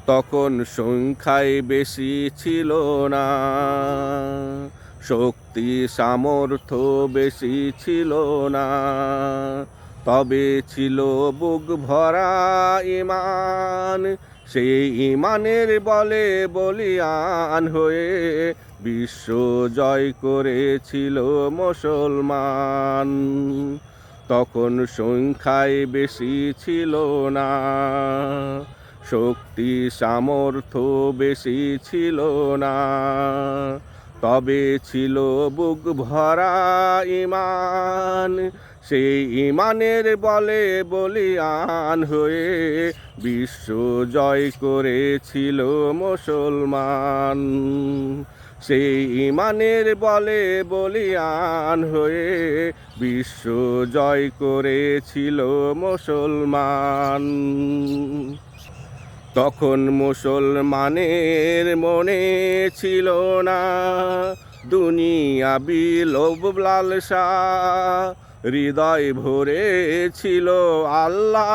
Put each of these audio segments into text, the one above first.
তখন সংখ্যায় বেশি ছিল না, শক্তি সামর্থ্য বেশি ছিল না, তবে ছিল বুক ভরা ঈমান। সেই ঈমানের বলে বলিয়ান হয়ে বিশ্ব জয় করেছিল মুসলমান। তখন সংখ্যায় বেশি ছিল না, শক্তি সামর্থ্য বেশি ছিল না, তবে ছিল বুক ভরা ঈমান। সেই ঈমানের বলে বলিয়ান হয়ে বিশ্ব জয় করেছিল মুসলমান। সেই ঈমানের বলে বলিয়ান হয়ে বিশ্ব জয় করেছিল মুসলমান। তখন মুসলমানের মনে ছিল না দুনিয়াবি লোভ লালসা, হৃদয় ভরে ছিল আল্লাহ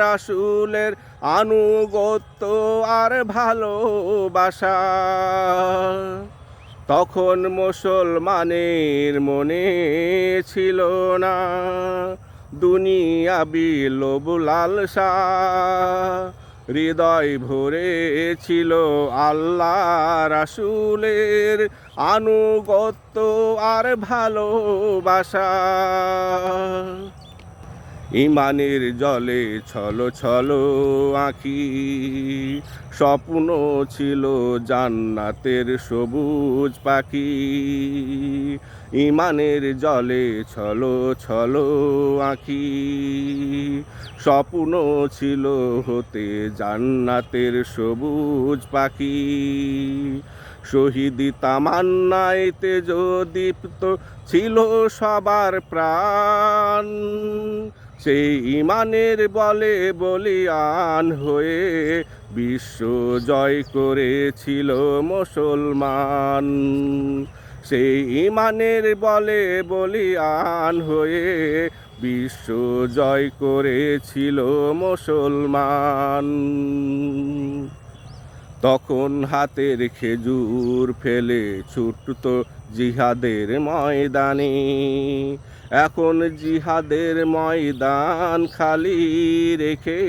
রাসূলের আনুগত্য আর ভালোবাসা। তখন মুসলমানের মনে ছিল না দুনিয়াবি লোভ লালসা, হৃদয় ভরে ছিল আল্লাহ রাসূলের আনুগত্য আর ভালোবাসা। ঈমানের জলে ছলো ছলো আঁখি, স্বপ্ন ছিল জান্নাতের সবুজ পাখি। ঈমানের জলে ছলো ছলো আঁখি, স্বপ্ন ছিল হতে জান্নাতের সবুজ পাখি। শহীদ তামান্নায় তেজদীপ্ত ছিল সবার প্রাণ, সেই ঈমানের বলে বলিয়ান হয়ে বিশ্ব জয় করেছিল মুসলমান। সেই ঈমানের বলে বলিয়ান হয়ে বিশ্ব জয় করেছিল মুসলমান। তখন হাতের খেজুর ফেলে ছুটত জিহাদের ময়দানে, এখন জিহাদের ময়দান খালি রেখে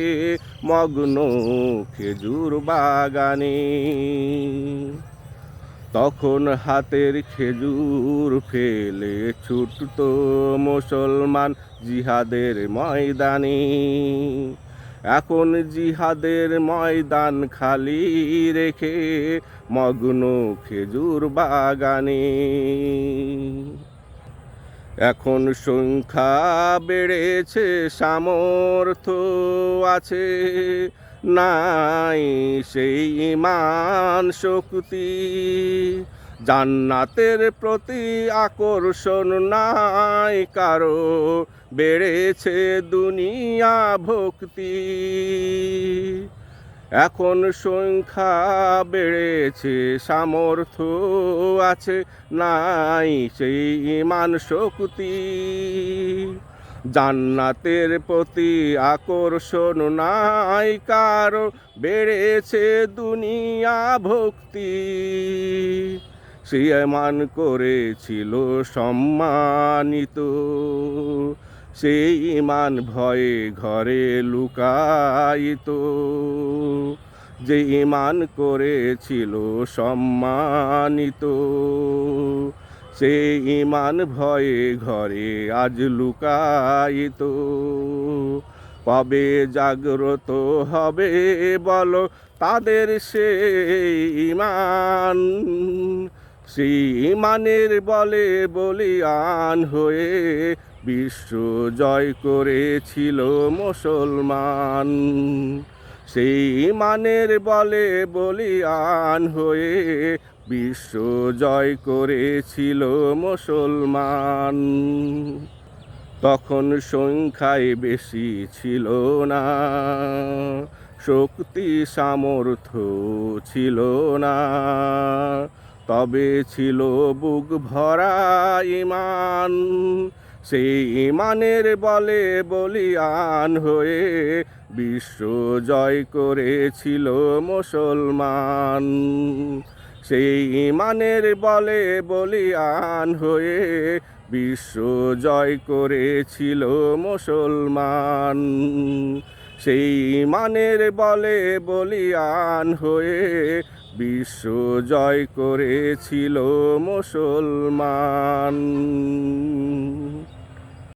মগ্ন খেজুর বাগানে। তখন হাতের খেজুর ফেলে ছুটত মুসলমান জিহাদের ময়দানে, এখন জিহাদের ময়দান খালি রেখে মগ্ন খেজুর বাগানে। এখন সংখ্যা বেড়েছে সামর্থ্য আছে, নাই সেই ঈমান শক্তি। জান্নাতের প্রতি আকর্ষণ নাই কারো, বেড়েছে দুনিয়া ভক্তি। এখন সংখ্যা বেড়েছে সামর্থ্য আছে, নাই সেই ঈমান শক্তি। জান্নাতের প্রতি আকর্ষণ নাই কারো, বেড়েছে দুনিয়া ভক্তি। সে ঈমান করেছিল সম্মানিত, সেই ঈমান ভয়ে ঘরে লুকায়িত। যে ঈমান করেছিল সম্মানিত, সেই ঈমান ভয়ে ঘরে আজ লুকায়িত। কবে জাগ্রত হবে বলো তাদের সেই ঈমান। সেই ঈমানের বলে বলিয়ান হয়ে বিশ্ব জয় করেছিল মুসলমান। সেই ঈমানের বলে বলিয়ান হয়ে বিশ্ব জয় করেছিল মুসলমান। তখন সংখ্যায় বেশি ছিল না, শক্তি সামর্থ্য ছিল না, তবে ছিল বুক ভরা ঈমান। সেই ইমানের বলে বলিয়ান হয়ে বিশ্ব জয় করেছিল মুসলমান। সেই ইমানের বলে বলিয়ান হয়ে বিশ্ব জয় করেছিল মুসলমান। সেই ইমানের বলে বলিয়ান হয়ে বিশ্ব জয় করেছিল মুসলমান।